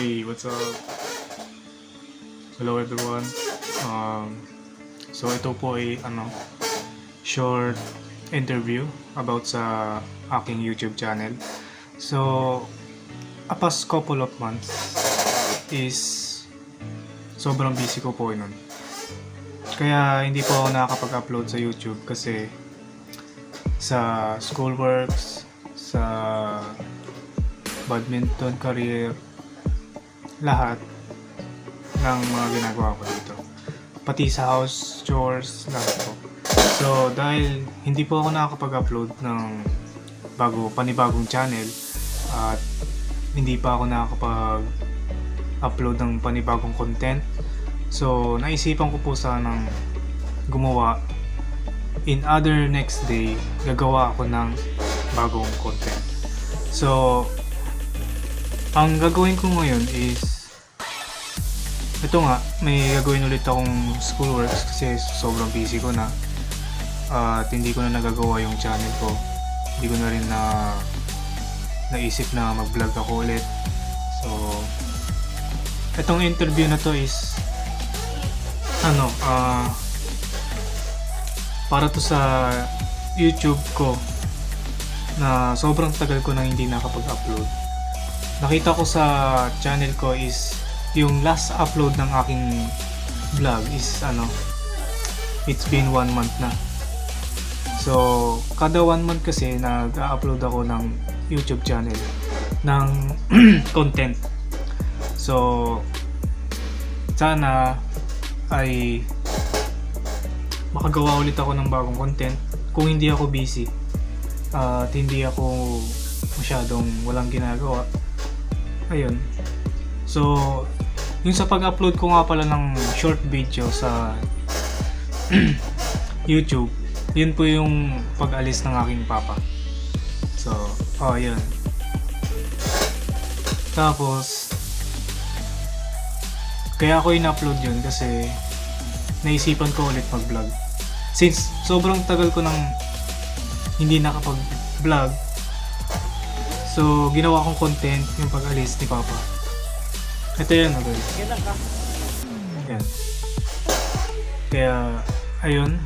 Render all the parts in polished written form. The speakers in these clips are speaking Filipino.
Hey, what's up? Hello everyone. So ito po ay short interview about sa aking YouTube channel. So a past couple of months is sobrang busy ko po nun. Kaya hindi po ako nakakapag-upload sa YouTube kasi sa schoolworks, sa badminton career, lahat ng mga ginagawa ko dito. Pati sa house chores, lahat po. So, dahil hindi po ako nakakapag-upload ng panibagong channel at hindi pa ako nakakapag-upload ng panibagong content, so naisipan ko po sanang gumawa in other next day, gagawa ako ng bagong content. So, ang gagawin ko ngayon is ito nga, may gagawin ulit akong schoolworks kasi sobrang busy ko na at hindi ko na nagagawa yung channel ko. Hindi ko na rin naisip na mag-vlog ako ulit. So, itong interview na to is para to sa YouTube ko na sobrang tagal ko nang hindi nakapag-upload. Nakita ko sa channel ko is yung last upload ng aking vlog is it's been 1 month na. So, kada 1 month kasi nag-upload ako ng YouTube channel ng content. So, sana ay makagawa ulit ako ng bagong content kung hindi ako busy at hindi ako masyadong walang ginagawa. Ayun. So, yung sa pag-upload ko nga pala ng short video sa YouTube, yun po yung pag-alis ng aking papa. So, yun. Tapos, kaya ako in-upload yun kasi naisipan ko ulit mag-vlog. Since sobrang tagal ko nang hindi nakapag-vlog, so ginawa kong content yung pag-alis ni papa. Ito yan, guys. Yan. Kaya, ayun.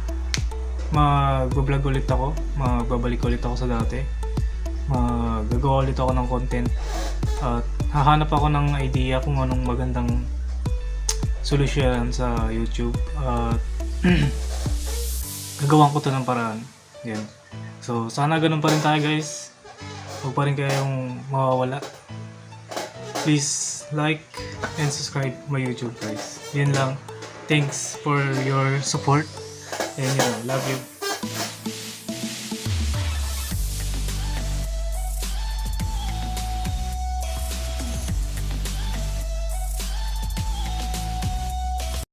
Mag-vlog ulit ako. Magbabalik ulit ako sa dati. Magagawa ulit ako ng content. At hahanap ako ng idea kung anong magandang solusyon sa YouTube. At gagawan ko to ng paraan. Yan. So, sana ganun pa rin tayo, guys. Huwag pa rin kayong mawawala. Please like and subscribe my YouTube, guys. Yan lang. Thanks for your support. And love you.